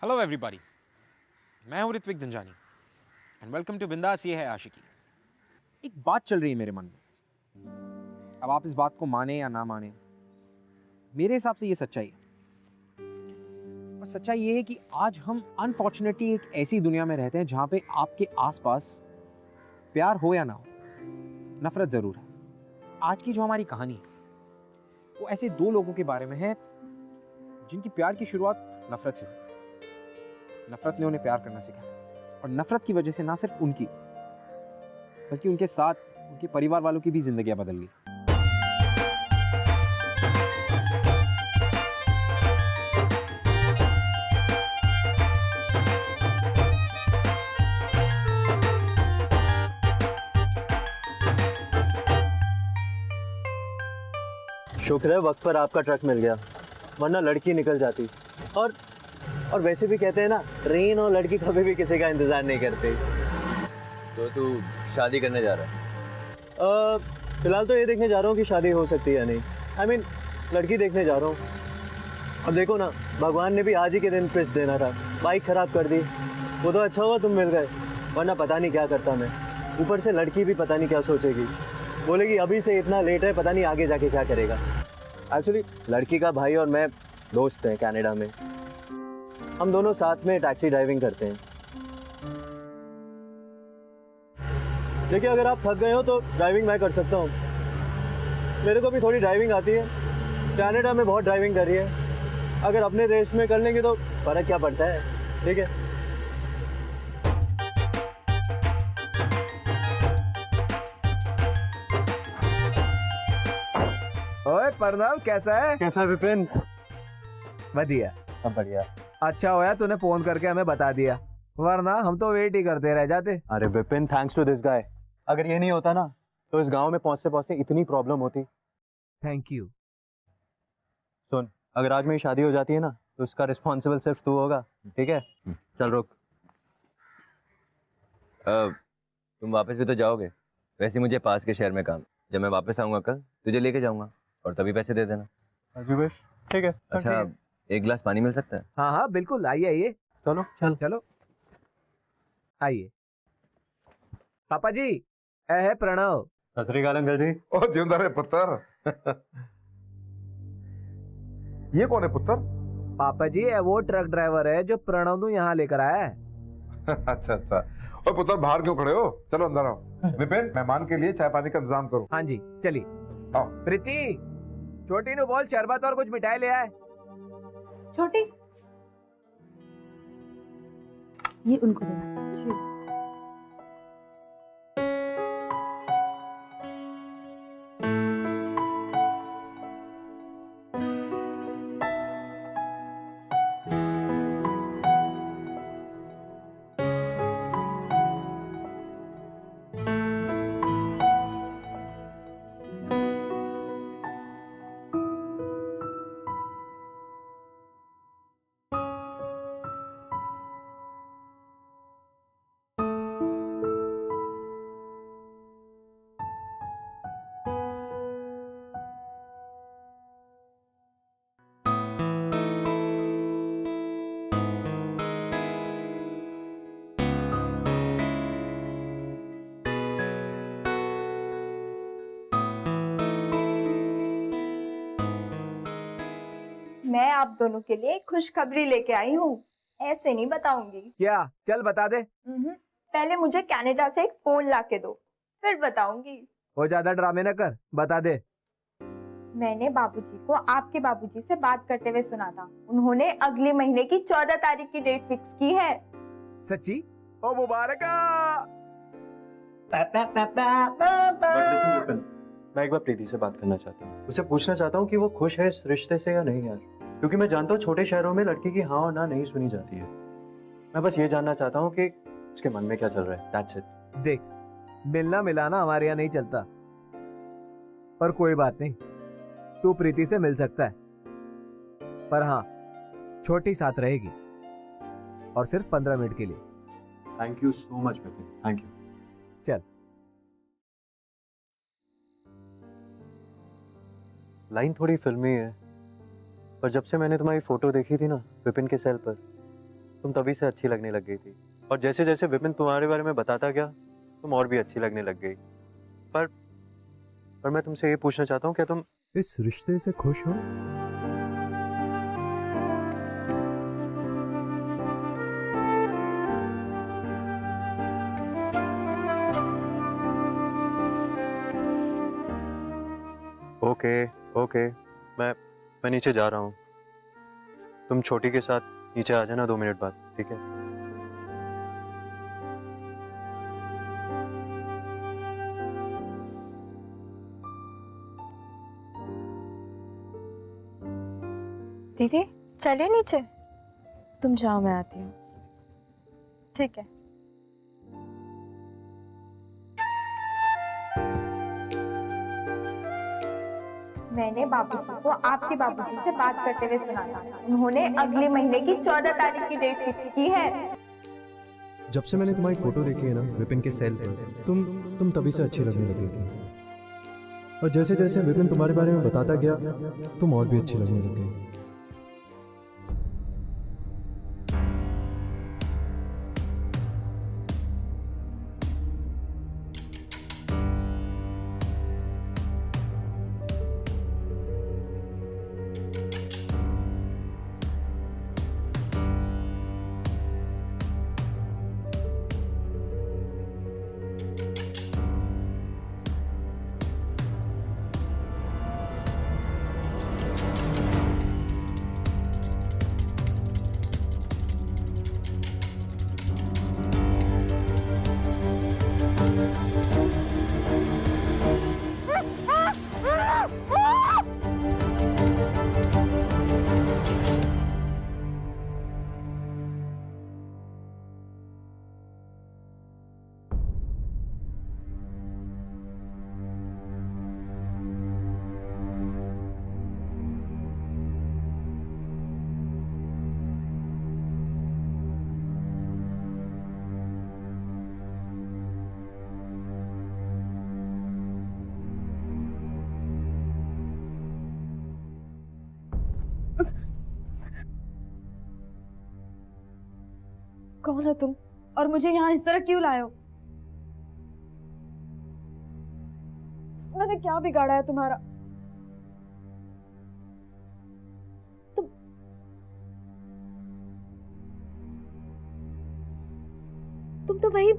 Hello everybody, मैं हूं Ritvik Dhanjani and welcome to Bindass ये है आशिकी। एक बात चल रही है मेरे मन में, अब आप इस बात को माने या ना माने, मेरे हिसाब से ये सच्चाई है। और सच्चाई ये है कि आज हम अनफॉर्चुनेटली एक ऐसी दुनिया में रहते हैं जहां पे आपके आसपास प्यार हो या ना हो, नफरत जरूर है। आज की जो हमारी कहानी है वो ऐसे दो लोगों के बारे में है जिनकी प्यार की शुरुआत नफरत से हुई। नफरत ने उन्हें प्यार करना सिखाया और नफरत की वजह से ना सिर्फ उनकी बल्कि उनके साथ उनके परिवार वालों की भी जिंदगियां बदल गई। शुक्र है वक्त पर आपका ट्रक मिल गया, वरना लड़की निकल जाती। और वैसे भी कहते हैं ना, ट्रेन और लड़की कभी भी किसी का इंतजार नहीं करते। तो तू शादी करने जा रहा है? फिलहाल तो ये देखने जा रहा हूँ कि शादी हो सकती है या नहीं। लड़की देखने जा रहा हूँ। अब देखो ना, भगवान ने भी आज ही के दिन ट्विस्ट देना था, बाइक खराब कर दी। वो तो अच्छा हुआ तुम मिल गए, वरना पता नहीं क्या करता मैं। ऊपर से लड़की भी पता नहीं क्या सोचेगी, बोलेगी अभी से इतना लेट है, पता नहीं आगे जाके क्या करेगा। एक्चुअली लड़की का भाई और मैं दोस्त हैं कनाडा में, हम दोनों साथ में टैक्सी ड्राइविंग करते हैं। देखिए, अगर आप थक गए हो तो ड्राइविंग मैं कर सकता हूँ, मेरे को भी थोड़ी ड्राइविंग आती है। कनाडा में बहुत ड्राइविंग करी है, अगर अपने देश में कर लेंगे तो फर्क क्या पड़ता है। ठीक है, ओए परनाल, कैसा है? कैसा विपिन? बढ़िया। सब बढ़िया। अच्छा होया तूने फोन करके हमें बता दिया, वरना हम तो वेट ही करते रह जाते। अरे Vipin, thanks to this guy. अगर ये नहीं होता ना तो इस गांव में पहुंचते पहुंचते इतनी प्रॉब्लम होती। Thank you. सुन, अगर आज मेरी शादी हो जाती है ना तो उसका रिस्पॉन्सिबल सिर्फ तू होगा, ठीक है? चल रुक। तुम वापस भी तो जाओगे, वैसे मुझे पास के शहर में काम। जब मैं वापस आऊँगा कल तुझे लेके जाऊँगा और तभी पैसे दे देना। ठीक है। अच्छा, एक गिलास पानी मिल सकता है? हाँ हाँ बिल्कुल, आइए आइए। चलो चल चलो आइए। पापा जी, ए है प्रणव। सत श्री अकाल अंकल जी। ओ जिंदा रहे पुत्र। ये कौन है पुत्र? पापा जी, ए वो ट्रक ड्राइवर है जो प्रणव ਨੂੰ यहाँ लेकर आया है। अच्छा अच्छा। और पुत्र बाहर क्यों खड़े हो? चलो अंदर आओ। विपिन, मेहमान के लिए चाय पानी का इंतजाम करो। हाँ जी चलिए। आओ। प्रीति, छोटी नु बोल शरबत और कुछ मिठाई ले आए। छोटी, ये उनको देना। जी। मैं आप दोनों के लिए खुशखबरी लेके आई हूँ, ऐसे नहीं बताऊंगी। क्या? चल बता दे। पहले मुझे कनाडा से एक फोन लाके दो, फिर बताऊंगी। वो ज्यादा ड्रामे न कर, बता दे। मैंने बाबूजी को आपके बाबूजी से बात करते हुए सुना था, उन्होंने अगले महीने की 14 तारीख की डेट फिक्स की है। सच्ची? ओ मुबारका। मैं एक बार प्रीति से बात करना चाहता हूँ, उससे पूछना चाहता हूँ कि वो खुश है इस रिश्ते से या नहीं यार। क्योंकि मैं जानता हूँ छोटे शहरों में लड़की की हाँ और ना नहीं सुनी जाती है। मैं बस ये जानना चाहता हूँ कि उसके मन में क्या चल रहा है। That's it। देख, मिलना मिलाना हमारे यहाँ नहीं चलता, पर कोई बात नहीं, तू प्रीति से मिल सकता है। पर हाँ, छोटी साथ रहेगी और सिर्फ 15 मिनट के लिए। Thank you so much Vipin, thank you. चल। लाइन थोड़ी फिल्मी है, पर जब से मैंने तुम्हारी फोटो देखी थी ना विपिन के सेल पर, तुम तभी से अच्छी लगने लग गई थी, और जैसे जैसे विपिन तुम्हारे बारे में बताता गया तुम और भी अच्छी लगने लग गई। पर मैं तुमसे ये पूछना चाहता हूँ, क्या तुम इस रिश्ते से खुश हो? ओके, मैं नीचे जा रहा हूँ। तुम छोटी के साथ नीचे आ जाना 2 मिनट बाद, ठीक है? दीदी चलिए नीचे। तुम जाओ, मैं आती हूँ। ठीक है। मैंने बाबूजी को आपके बाबूजी से बात करते हुए सुना था। उन्होंने अगले महीने की 14 तारीख की डेट फिक्स की है। जब से मैंने तुम्हारी फोटो देखी है ना विपिन के सेल पर, तुम तभी से अच्छी लगने लगी थी। और जैसे जैसे विपिन तुम्हारे बारे में बताता गया तुम और भी अच्छी लगने लग गई। कौन हो तुम और मुझे यहाँ इस तरह क्यों लाए हो? मैंने क्या बिगाड़ा है तुम्हारा? तुम तो वही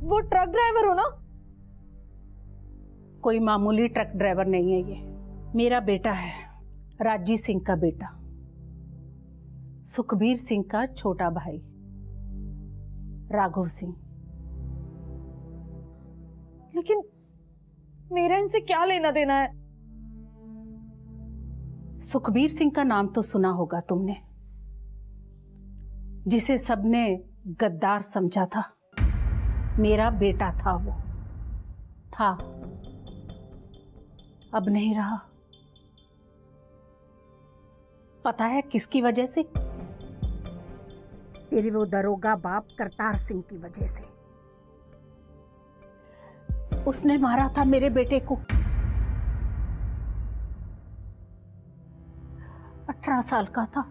वो ट्रक ड्राइवर हो ना? कोई मामूली ट्रक ड्राइवर नहीं है ये, मेरा बेटा है, राजी सिंह का बेटा, सुखबीर सिंह का छोटा भाई राघव सिंह। लेकिन मेरा इनसे क्या लेना देना है? सुखबीर सिंह का नाम तो सुना होगा तुमने, जिसे सबने गद्दार समझा था। मेरा बेटा था वो, था, अब नहीं रहा। पता है किसकी वजह से? तेरे वो दरोगा बाप करतार सिंह की वजह से। उसने मारा था मेरे बेटे को। 18 साल का था,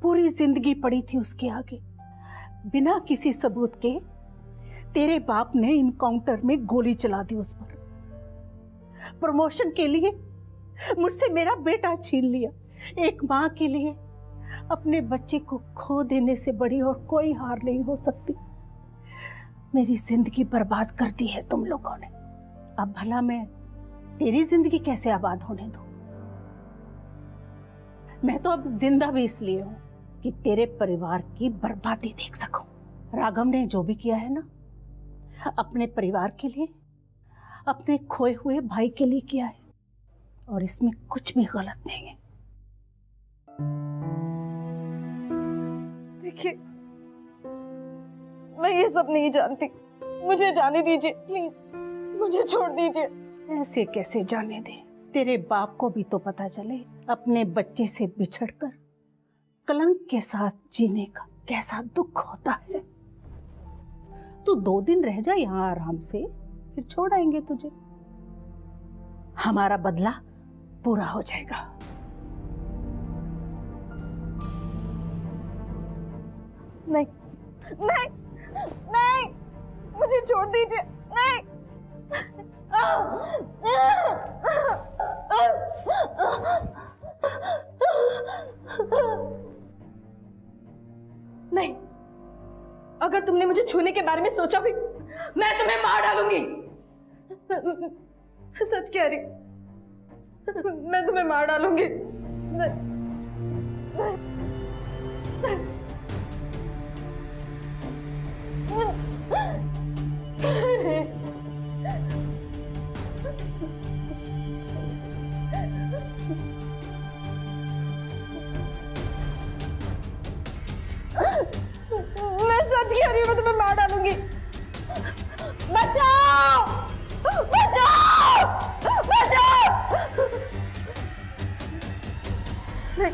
पूरी जिंदगी पड़ी थी उसके आगे। बिना किसी सबूत के तेरे बाप ने इनकाउंटर में गोली चला दी उस पर। प्रमोशन के लिए मुझसे मेरा बेटा छीन लिया। एक मां के लिए अपने बच्चे को खो देने से बड़ी और कोई हार नहीं हो सकती। मेरी जिंदगी बर्बाद कर दी है तुम लोगों ने। अब भला मैं तेरी जिंदगी कैसे आबाद होने दूं? मैं तो अब जिंदा भी इसलिए हूं कि तेरे परिवार की बर्बादी देख सकूं। राघव ने जो भी किया है ना, अपने परिवार के लिए, अपने खोए हुए भाई के लिए किया है, और इसमें कुछ भी गलत नहीं है। देखिए, मैं ये सब नहीं जानती, मुझे जाने दीजिए प्लीज, मुझे छोड़ दीजिए। ऐसे कैसे जाने दे? तेरे बाप को भी तो पता चले अपने बच्चे से बिछड़कर कलंक के साथ जीने का कैसा दुख होता है। तू 2 दिन रह जा यहाँ आराम से, फिर छोड़ आएंगे तुझे। हमारा बदला पूरा हो जाएगा। नहीं नहीं नहीं, मुझे छोड़ दीजिए, नहीं। नहीं, अगर तुमने मुझे छूने के बारे में सोचा भी, मैं तुम्हें मार डालूंगी। सच कह रही, मैं तुम्हें मार डालूंगी। मैं सच कह रही हूँ, मैं तुम्हें मार डालूंगी। बचाओ बचाओ बचाओ। नहीं,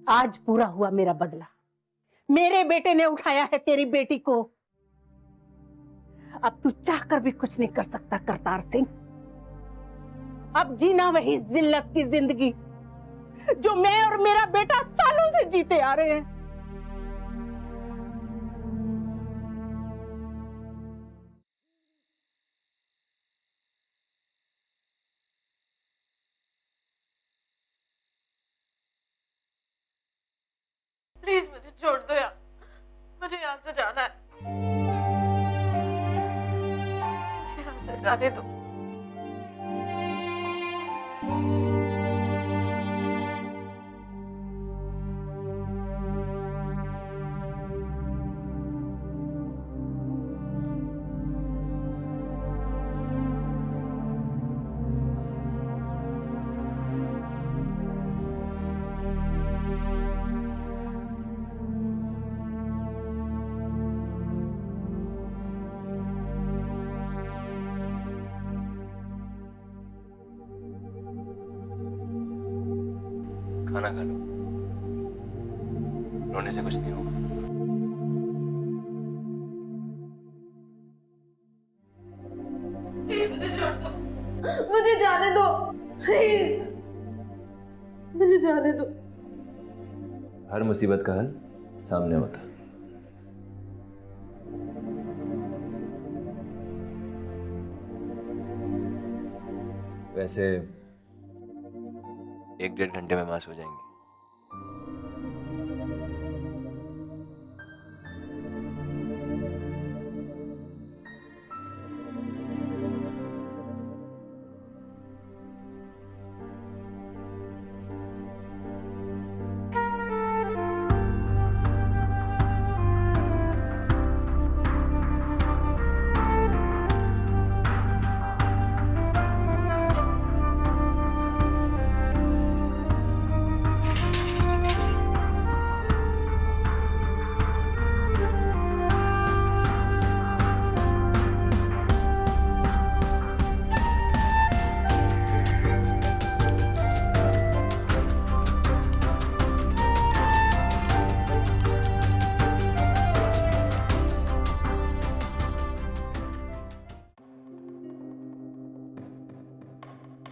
आज पूरा हुआ मेरा बदला। मेरे बेटे ने उठाया है तेरी बेटी को। अब तू चाहकर भी कुछ नहीं कर सकता करतार सिंह। अब जीना वही जिल्लत की जिंदगी जो मैं और मेरा बेटा सालों से जीते आ रहे हैं। प्लीज मुझे छोड़ दो यार, मुझे यहाँ से जाना है, मुझे यहाँ से जाने दो। खाना खा लो, रोने से कुछ नहीं होगा। प्लीज मुझे छोड़ दो, मुझे जाने दो, प्लीज मुझे जाने दो। हर मुसीबत का हल सामने होता। वैसे 1-1.5 घंटे में मास हो जाएंगे।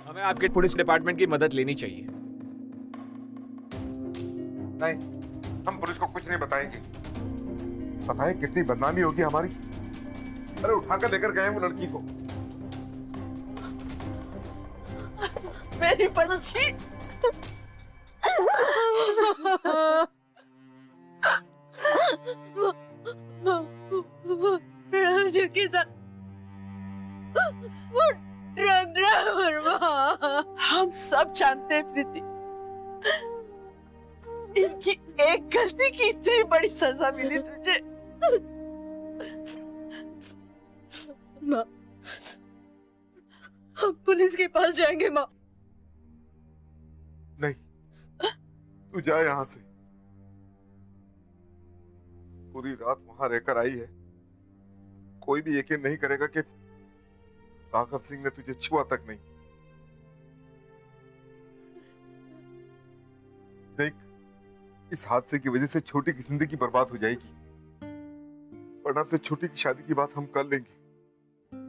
हमें आपके पुलिस डिपार्टमेंट की मदद लेनी चाहिए। नहीं, हम पुलिस को कुछ नहीं बताएंगे। पता है कितनी बदनामी होगी हमारी। अरे उठाकर लेकर गए वो लड़की को। मेरी पंछी के साथ वो ट्रक ड्राइवर हम सब जानते हैं प्रीति, इनकी एक गलती की इतनी बड़ी सजा मिली तुझे। माँ, हम पुलिस के पास जाएंगे माँ। नहीं, तू जा यहां से। पूरी रात वहां रहकर आई है, कोई भी यकीन नहीं करेगा कि राघव सिंह ने तुझे छुआ तक नहीं। देख, इस हादसे की वजह से छोटी की जिंदगी बर्बाद हो जाएगी। प्रणव से छोटी की शादी की बात हम कर लेंगे,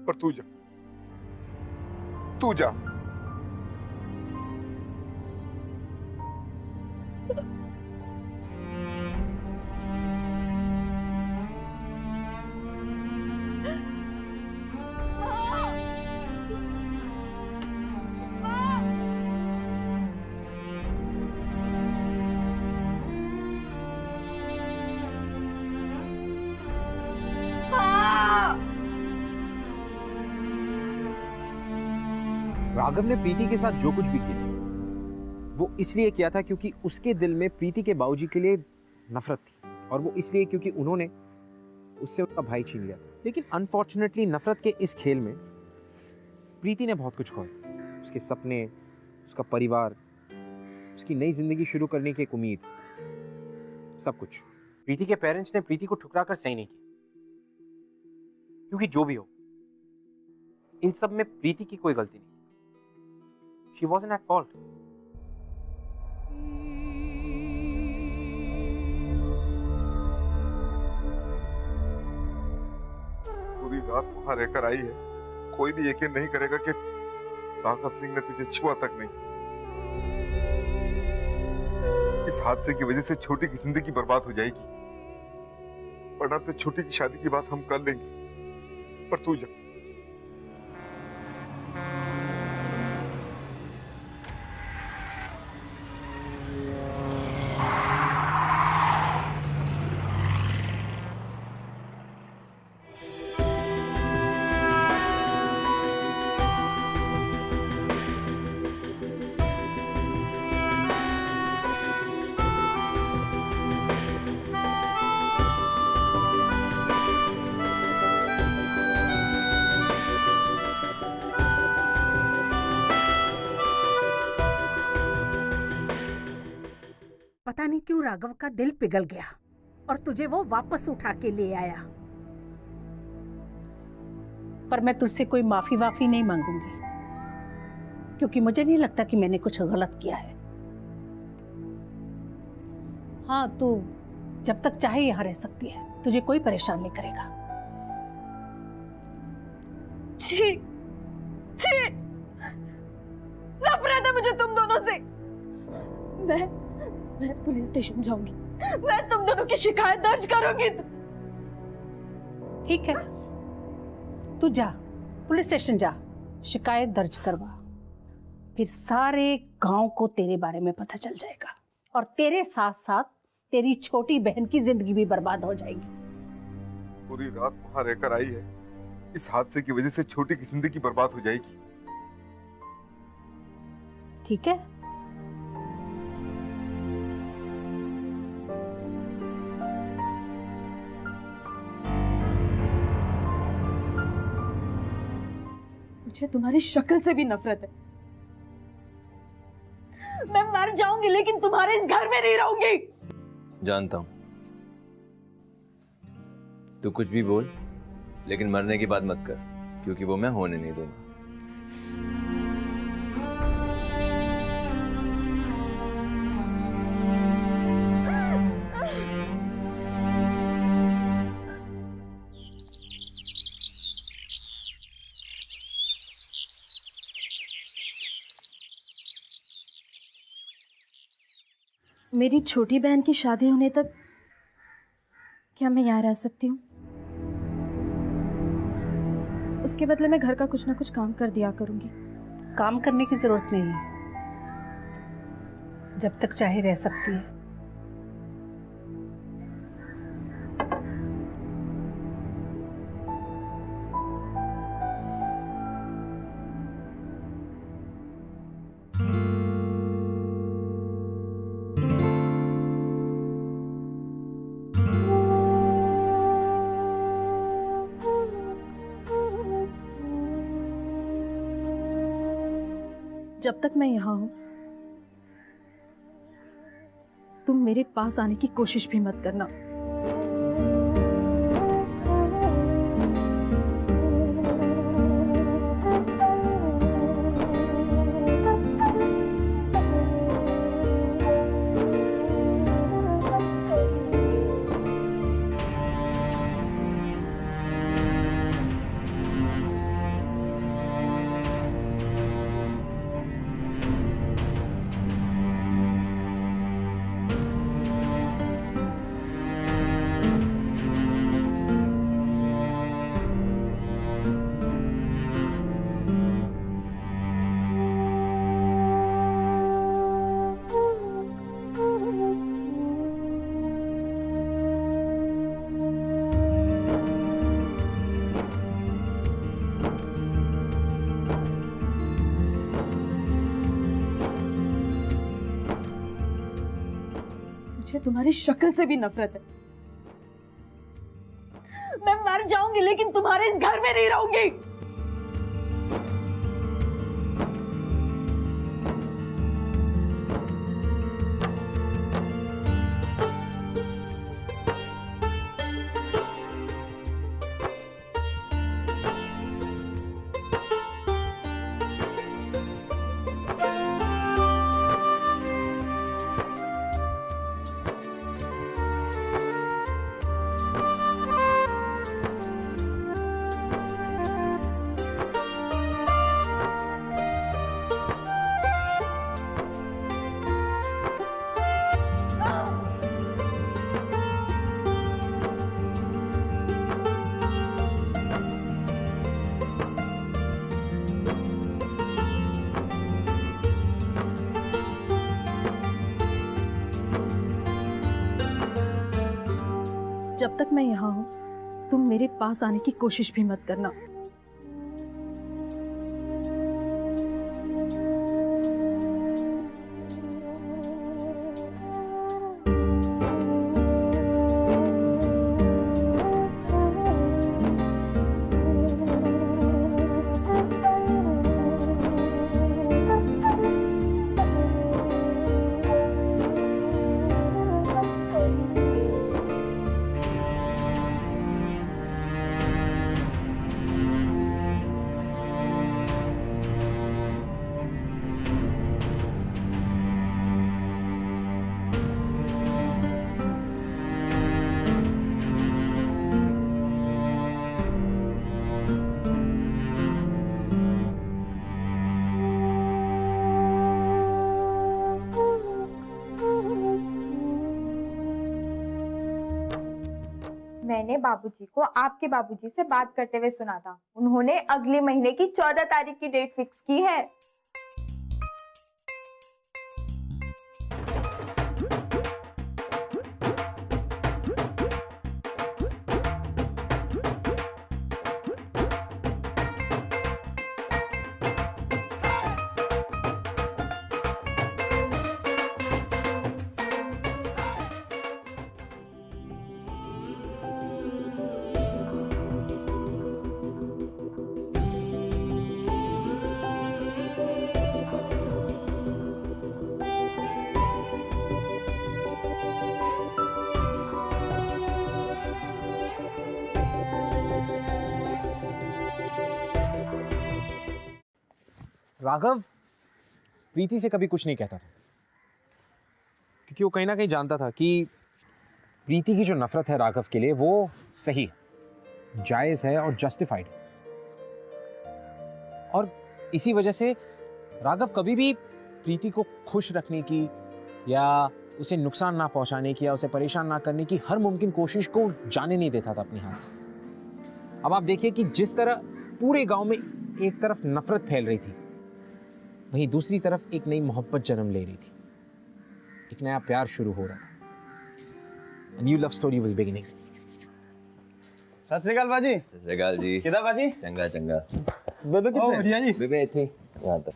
पर तू जा, तू जा। राघव ने प्रीति के साथ जो कुछ भी किया वो इसलिए किया था क्योंकि उसके दिल में प्रीति के बाबूजी के लिए नफरत थी, और वो इसलिए क्योंकि उन्होंने उससे उसका भाई छीन लिया था। लेकिन अनफॉर्चुनेटली नफरत के इस खेल में प्रीति ने बहुत कुछ खोया। उसके सपने, उसका परिवार, उसकी नई जिंदगी शुरू करने की एक उम्मीद, सब कुछ। प्रीति के पेरेंट्स ने प्रीति को ठुकरा कर सही नहीं किया, क्योंकि जो भी हो इन सब में प्रीति की कोई गलती नहीं। She wasn't at fault. पूरी रात वहां रहकर आई है, कोई भी यकीन नहीं करेगा कि राघव सिंह ने तुझे छुआ तक नहीं। इस हादसे की वजह से छोटी की जिंदगी बर्बाद हो जाएगी। प्रणव से छोटी की शादी की बात हम कर लेंगे, पर तू जा। पता नहीं क्यों राघव का दिल पिघल गया और तुझे वो वापस उठा के ले आया। पर मैं तुझसे कोई माफी वाफी नहीं मांगूंगी, क्योंकि मुझे नहीं लगता कि मैंने कुछ गलत किया है। हाँ, तू जब तक चाहे यहाँ रह सकती है, तुझे कोई परेशान नहीं करेगा। छी, छी, नफरत है मुझे तुम दोनों से। मैं पुलिस स्टेशन जाऊंगी, मैं तुम दोनों की शिकायत दर्ज करूंगी। ठीक है, तू जा, पुलिस स्टेशन जा, शिकायत दर्ज करवा, फिर सारे गांव को तेरे बारे में पता चल जाएगा और तेरे साथ साथ तेरी छोटी बहन की जिंदगी भी बर्बाद हो जाएगी। पूरी रात वहां रहकर आई है, इस हादसे की वजह से छोटी की जिंदगी बर्बाद हो जाएगी। ठीक है, मुझे तुम्हारी शक्ल से भी नफरत है। मैं मर जाऊंगी लेकिन तुम्हारे इस घर में नहीं रहूंगी। जानता हूं, तू कुछ भी बोल, लेकिन मरने की बात मत कर, क्योंकि वो मैं होने नहीं दूंगा। मेरी छोटी बहन की शादी होने तक क्या मैं यहाँ रह सकती हूँ? उसके बदले मैं घर का कुछ ना कुछ काम कर दिया करूंगी। काम करने की जरूरत नहीं है, जब तक चाहे रह सकती है। जब तक मैं यहाँ हूं तुम मेरे पास आने की कोशिश भी मत करना। मुझे तुम्हारी शक्ल से भी नफरत है। मैं मर जाऊंगी लेकिन तुम्हारे इस घर में नहीं रहूंगी। जब तक मैं यहाँ हूं तुम मेरे पास आने की कोशिश भी मत करना। मैंने बाबूजी को आपके बाबूजी से बात करते हुए सुना था। उन्होंने अगले महीने की 14 तारीख की डेट फिक्स की है। राघव प्रीति से कभी कुछ नहीं कहता था, क्योंकि वो कहीं ना कहीं जानता था कि प्रीति की जो नफरत है राघव के लिए वो सही है, जायज है और जस्टिफाइड है। और इसी वजह से राघव कभी भी प्रीति को खुश रखने की या उसे नुकसान ना पहुंचाने की या उसे परेशान ना करने की हर मुमकिन कोशिश को जाने नहीं देता था अपने हाथ से। अब आप देखिए कि जिस तरह पूरे गांव में एक तरफ नफरत फैल रही थी, वहीं दूसरी तरफ एक नई मोहब्बत जन्म ले रही थी, एक नया प्यार शुरू हो रहा था। A new love story was beginning. सत श्री अकाल बाजी। सत श्री अकाल जी। किदा बाजी? चंगा चंगा। बेबे कितने? बढ़िया जी। बेबे थे यहाँ तक।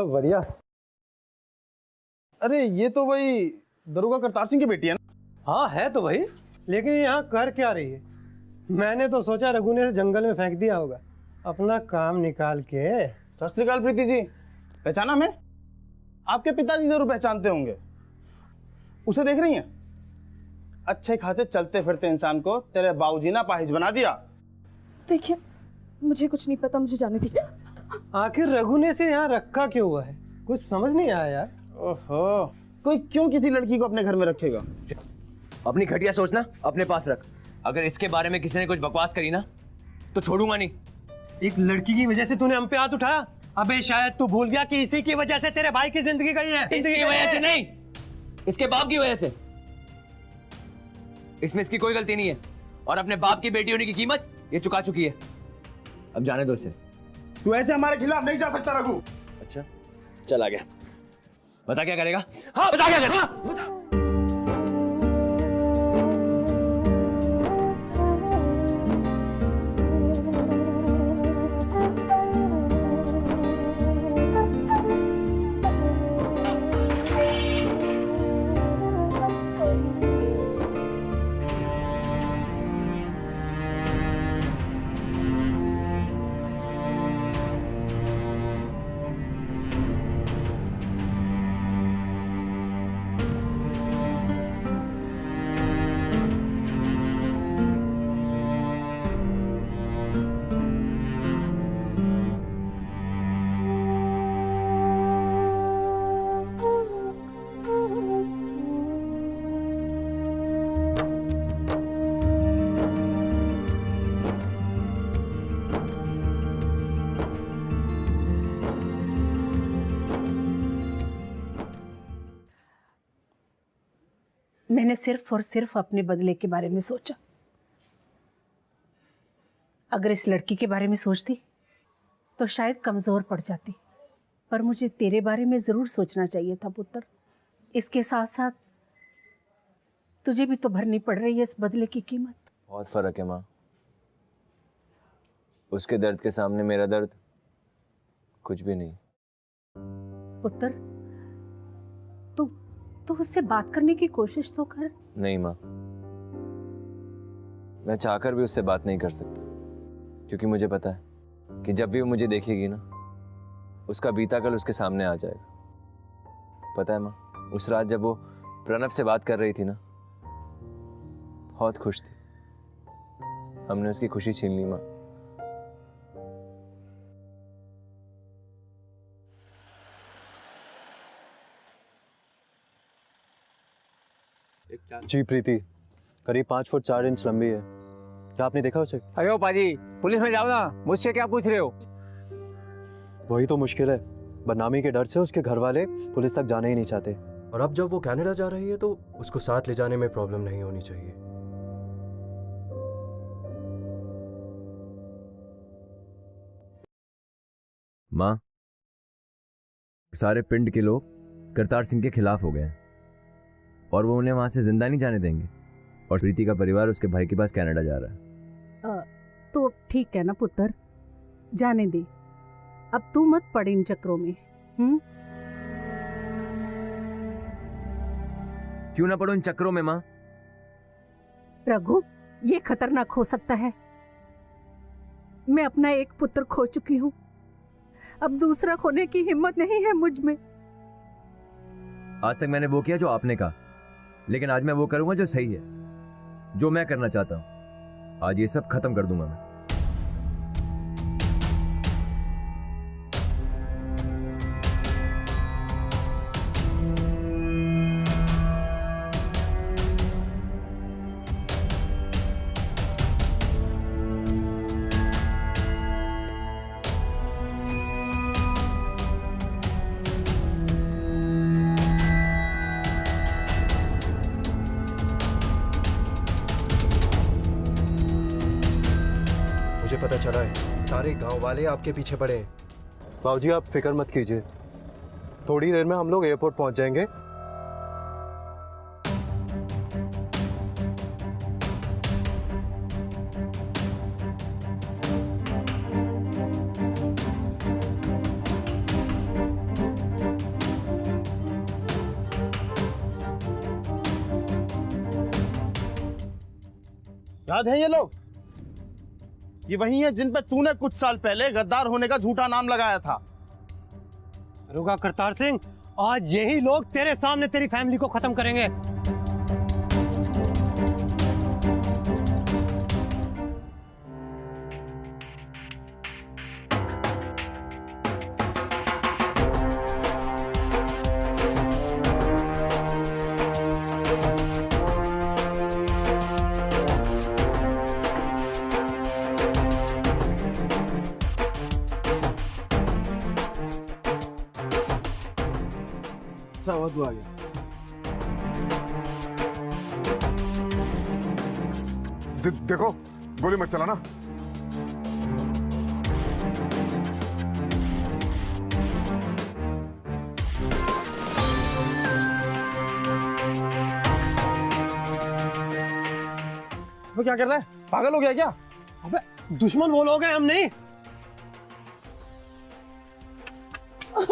बढ़िया। अरे ये तो वही दरोगा करतार सिंह की बेटी है ना? हाँ है तो भाई, लेकिन यहाँ कर क्या रही है? मैंने तो सोचा रघु ने जंगल में फेंक दिया होगा अपना काम निकाल के। सत श्री अकाल प्रीति जी, पहचाना मैं? आपके पिताजी जरूर पहचानते होंगे। उसे देख रही हैं? अच्छे खासे चलते फिरते इंसान को तेरे बाबूजी ने पाहिज बना दिया। देखिए मुझे कुछ नहीं पता, मुझे जाने दीजिए। आखिर रघु ने से यहाँ रखा क्यों हुआ है, कुछ समझ नहीं आया यार। ओहो, कोई क्यों किसी लड़की को अपने घर में रखेगा? अपनी घटिया सोचना अपने पास रख। अगर इसके बारे में किसी ने कुछ बकवास करी ना तो छोड़ूंगा नहीं। एक लड़की की वजह से तूने हम पे हाथ उठाया? अबे शायद तू भूल गया कि इसी की वजह से तेरे भाई की जिंदगी गई है। इसकी वजह से नहीं, इसके बाप की वजह से। इसमें इसकी कोई गलती नहीं है और अपने बाप की बेटी होने की कीमत ये चुका चुकी है। अब जाने दो इसे। तू ऐसे हमारे खिलाफ नहीं जा सकता रघु। अच्छा चल आ गया, बता क्या करेगा? हाँ बता क्या करेगा? मैंने सिर्फ और सिर्फ अपने बदले के बारे में सोचा। अगर इस लड़की के बारे में सोचती तो शायद कमज़ोर पड़ जाती, पर मुझे तेरे बारे में ज़रूर सोचना चाहिए था पुत्र। इसके साथ साथ तुझे भी तो भरनी पड़ रही है इस बदले की कीमत। बहुत फर्क है माँ, उसके दर्द के सामने मेरा दर्द कुछ भी नहीं। पुत्र तो उससे बात करने की कोशिश तो कर। नहीं माँ, मैं चाहकर भी उससे बात नहीं कर सकता, क्योंकि मुझे पता है कि जब भी वो मुझे देखेगी ना उसका बीता कल उसके सामने आ जाएगा। पता है माँ, उस रात जब वो प्रणव से बात कर रही थी ना, बहुत खुश थी। हमने उसकी खुशी छीन ली माँ। जी प्रीति करीब 5 फुट 4 इंच लंबी है। क्या आपने देखा उसे? अरे ओ पाजी, पुलिस में जाओ ना, मुझसे क्या पूछ रहे हो? वही तो मुश्किल है, बदनामी के डर से उसके घर वाले पुलिस तक जाना ही नहीं चाहते। और अब जब वो कनाडा जा रही है तो उसको साथ ले जाने में प्रॉब्लम नहीं होनी चाहिए। माँ, सारे पिंड के लोग करतार सिंह के खिलाफ हो गए हैं और वो उन्हें वहां से जिंदा नहीं जाने देंगे। और प्रीति का परिवार उसके भाई के पास कनाडा जा रहा है। तो ठीक है ना पुत्र, जाने दे। अब तू मत पड़ इन चक्रों में। क्यों ना पड़ो इन चक्रों में माँ? रघु, ये खतरनाक हो सकता है। मैं अपना एक पुत्र खो चुकी हूँ, अब दूसरा खोने की हिम्मत नहीं है मुझ में। आज तक मैंने वो किया जो आपने कहा, लेकिन आज मैं वो करूंगा जो सही है, जो मैं करना चाहता हूं। आज ये सब खत्म कर दूंगा मैं। पता चला है सारे गांव वाले आपके पीछे पड़े हैं। बाबूजी आप फिक्र मत कीजिए, थोड़ी देर में हम लोग एयरपोर्ट पहुंच जाएंगे। याद है ये लोग? ये वही है जिन पे तूने कुछ साल पहले गद्दार होने का झूठा नाम लगाया था। रुका करतार सिंह, आज यही लोग तेरे सामने तेरी फैमिली को खत्म करेंगे। अच्छा हुआ तू आ गया। देखो गोली मत चलाना। वो क्या कर रहा है? पागल हो गया क्या? अबे दुश्मन वो लोग हैं, हम नहीं।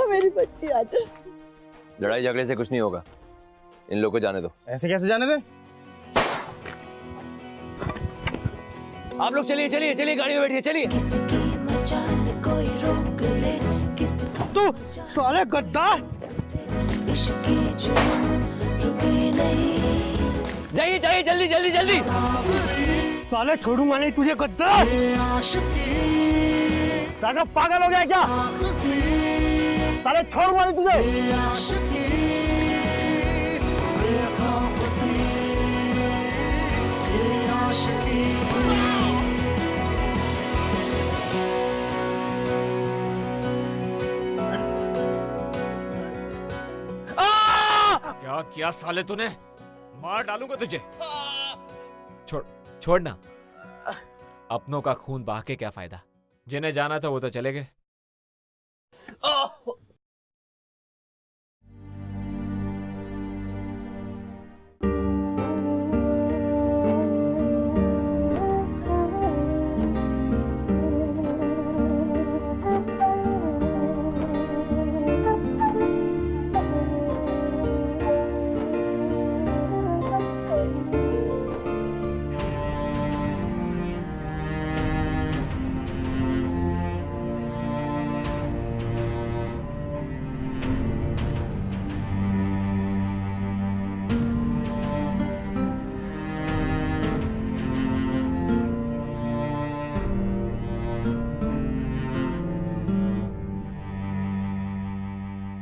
मेरी बच्ची आ जा। लड़ाई झगड़े से कुछ नहीं होगा, इन लोगों को जाने दो। ऐसे कैसे जाने दे? आप लोग चलिए चलिए चलिए, गाड़ी में बैठिए, चलिए। तू साले गद्दार! जाइए जाइए, जल्दी जल्दी जल्दी। साले छोड़ूंगा नहीं तुझे गद्दार! पागल हो गया क्या? साले छोड़ूंगा नहीं तुझे। क्या किया साले तूने? मार डालूंगा तुझे। छोड़ना। अपनों का खून बहा के क्या फायदा? जिन्हें जाना था वो तो चले गए।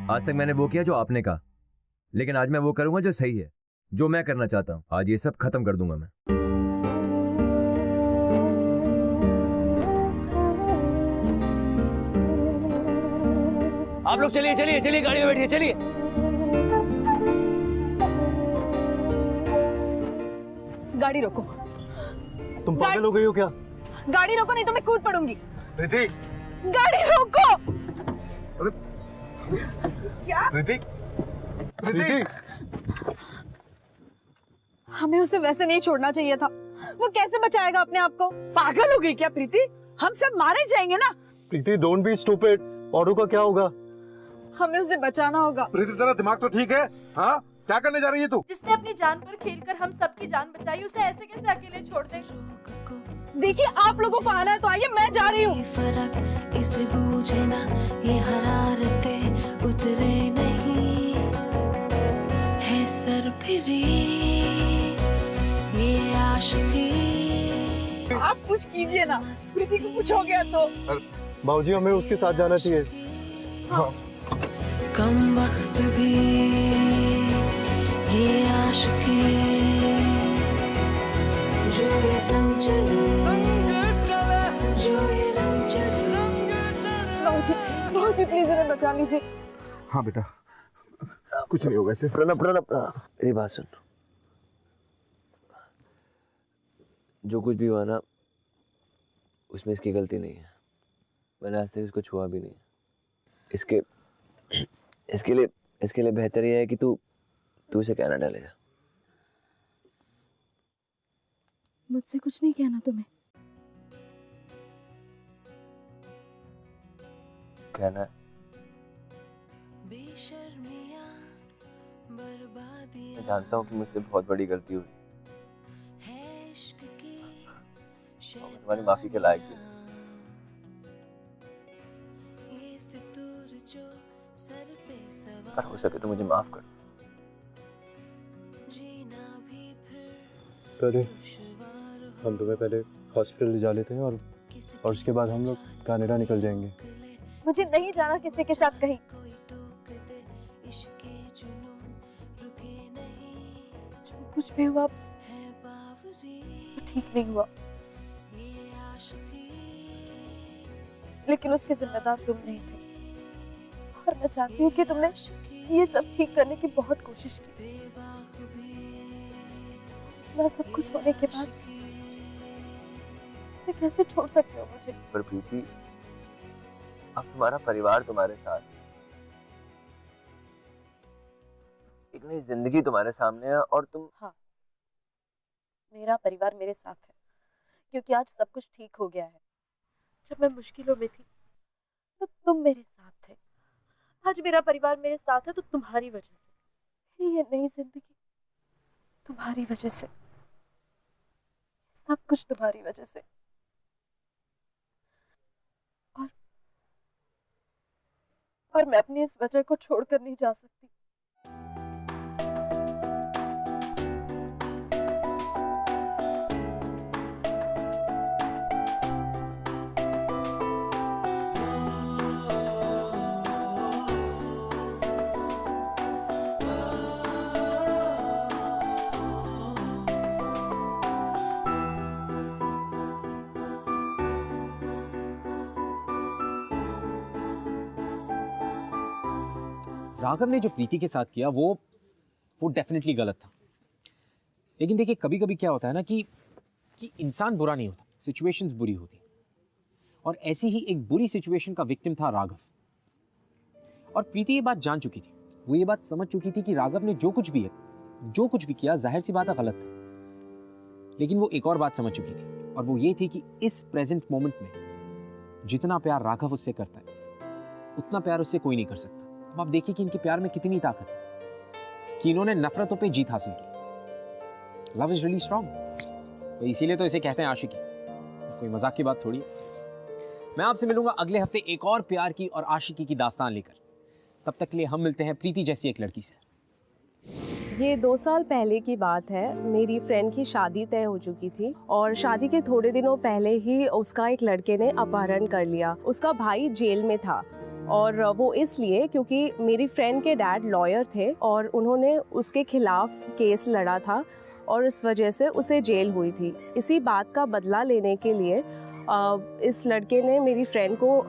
आज तक मैंने वो किया जो आपने कहा, लेकिन आज मैं वो करूंगा जो सही है, जो मैं करना चाहता हूं। आज ये सब खत्म कर दूंगा मैं। आप लोग चलिए चलिए चलिए, गाड़ी में बैठिए, चलिए। गाड़ी रोको। तुम पागल हो गई हो क्या? गाड़ी रोको नहीं तो मैं कूद पड़ूंगी। ऋतिक, गाड़ी रोको। क्या? ऋतिक, ऋतिक, हमें उसे वैसे नहीं छोड़ना चाहिए था। वो कैसे बचाएगा अपने आप को? पागल हो गई क्या प्रीति? हम सब मारे जाएंगे ना। प्रीति डोंट बी स्टूपिड। औरों का क्या होगा? हमें उसे बचाना होगा। प्रीति तेरा दिमाग तो ठीक है? हाँ, क्या करने जा रही है तू? जिसने अपनी जान पर खेलकर हम सबकी जान बचाई, उसे ऐसे कैसे अकेले छोड़ दे? देखिए आप लोगों को आना है तो आइए, मैं जा रही हूँ। इसे बूझे ना ये हरारतें उतरे नहीं है सर फिरी ये आशिकी। आप कुछ कीजिए ना, प्रीति को कुछ हो गया तो। बाबूजी हमें उसके साथ जाना चाहिए। हाँ। कम वक्त भी ये आशिकी जो ये संग चले जो ये रंग चढ़े। बाबूजी प्लीज इन्हें बचा लीजिए। हाँ बेटा, कुछ नहीं होगा इसे। प्रणब प्रणब, मेरी बात सुन। जो कुछ भी हुआ ना, उसमें इसकी गलती नहीं है। मैंने आज तक इसको छुआ भी नहीं। इसके लिए बेहतर यह है कि तू इसे कनाडा ले जा। मुझसे कुछ नहीं कहना तुम्हें। कहना है। मैं जानता हूँ कि मुझसे बहुत बड़ी गलती हुई और मैं तुम्हारी माफी के लायक भी। अगर हो सके तो मुझे माफ कर। पहले हम तुम्हें पहले हॉस्पिटल ले जा लेते हैं और उसके बाद हम लोग कनाडा निकल जाएंगे। मुझे नहीं जाना किसी के साथ कहीं। कुछ भी हुआ वो ठीक नहीं हुआ, लेकिन उसके जिम्मेदार तुम नहीं थे। और मैं चाहती हूँ कि तुमने ये सब ठीक करने की बहुत कोशिश की। ना सब कुछ होने के बाद इसे कैसे छोड़ सकते हो मुझे? पर प्रीति, अब तुम्हारा परिवार तुम्हारे साथ, एक नई जिंदगी तुम्हारे सामने है और तुम। हाँ, मेरा परिवार मेरे साथ है क्योंकि आज सब कुछ ठीक हो गया है। जब मैं मुश्किलों में थी तो तुम मेरे साथ थे। आज मेरा परिवार मेरे साथ है तो तुम्हारी वजह से, ये नई जिंदगी तुम्हारी वजह से, सब कुछ तुम्हारी वजह से। और मैं अपनी इस वजह को छोड़कर नहीं जा सकती। राघव ने जो प्रीति के साथ किया वो डेफिनेटली गलत था। लेकिन देखिए, कभी कभी क्या होता है ना कि इंसान बुरा नहीं होता, सिचुएशंस बुरी होती। और ऐसी ही एक बुरी सिचुएशन का विक्टिम था राघव। और प्रीति ये बात जान चुकी थी, वो ये बात समझ चुकी थी कि राघव ने जो कुछ भी किया जाहिर सी बात है गलत था। लेकिन वो एक और बात समझ चुकी थी, और वो ये थी कि इस प्रेजेंट मोमेंट में जितना प्यार राघव उससे करता है उतना प्यार उससे कोई नहीं कर सकता। अब आप देखिए कि इनके प्यार में कितनी ताकत है कि इन्होंने नफरतों पे जीत हासिल की। लव इज रियली स्ट्रॉन्ग, तो इसीलिए तो इसे कहते हैं आशिकी। कोई मजाक की बात थोड़ी है। मैं आपसे मिलूंगा अगले हफ्ते एक और प्यार की और आशिकी की दास्तान लेकर। तब तक के लिए हम मिलते हैं प्रीति जैसी एक लड़की से। ये 2 साल पहले की बात है। मेरी फ्रेंड की शादी तय हो चुकी थी और शादी के थोड़े दिनों पहले ही उसका एक लड़के ने अपहरण कर लिया। उसका भाई जेल में था और वो इसलिए क्योंकि मेरी फ्रेंड के डैड लॉयर थे और उन्होंने उसके खिलाफ केस लड़ा था और इस वजह से उसे जेल हुई थी। इसी बात का बदला लेने के लिए इस लड़के ने मेरी फ्रेंड को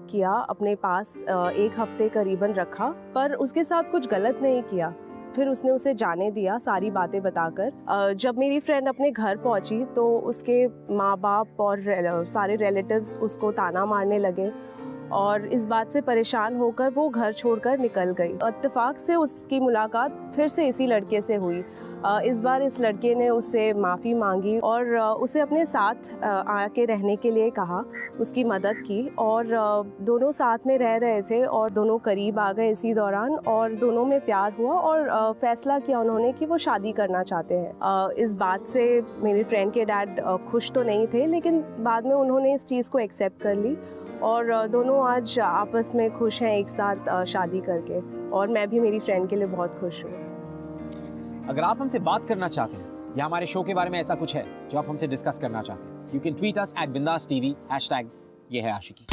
किया, अपने पास 1 हफ्ते करीबन रखा, पर उसके साथ कुछ गलत नहीं किया। फिर उसने उसे जाने दिया सारी बातें बताकर। जब मेरी फ्रेंड अपने घर पहुंची तो उसके माँ बाप और सारे रिलेटिव्स उसको ताना मारने लगे और इस बात से परेशान होकर वो घर छोड़कर निकल गई। इत्तेफाक से उसकी मुलाकात फिर से इसी लड़के से हुई। इस बार इस लड़के ने उससे माफ़ी मांगी और उसे अपने साथ आके रहने के लिए कहा, उसकी मदद की और दोनों साथ में रह रहे थे और दोनों करीब आ गए इसी दौरान और दोनों में प्यार हुआ और फैसला किया उन्होंने कि वो शादी करना चाहते हैं। इस बात से मेरी फ्रेंड के डैड खुश तो नहीं थे, लेकिन बाद में उन्होंने इस चीज़ को एक्सेप्ट कर ली और दोनों आज आपस में खुश हैं एक साथ शादी करके, और मैं भी मेरी फ्रेंड के लिए बहुत खुश हूँ। अगर आप हमसे बात करना चाहते हैं या हमारे शो के बारे में ऐसा कुछ है जो आप हमसे डिस्कस करना चाहते हैं, you can tweet us @BindasTV #ये है आशिकी।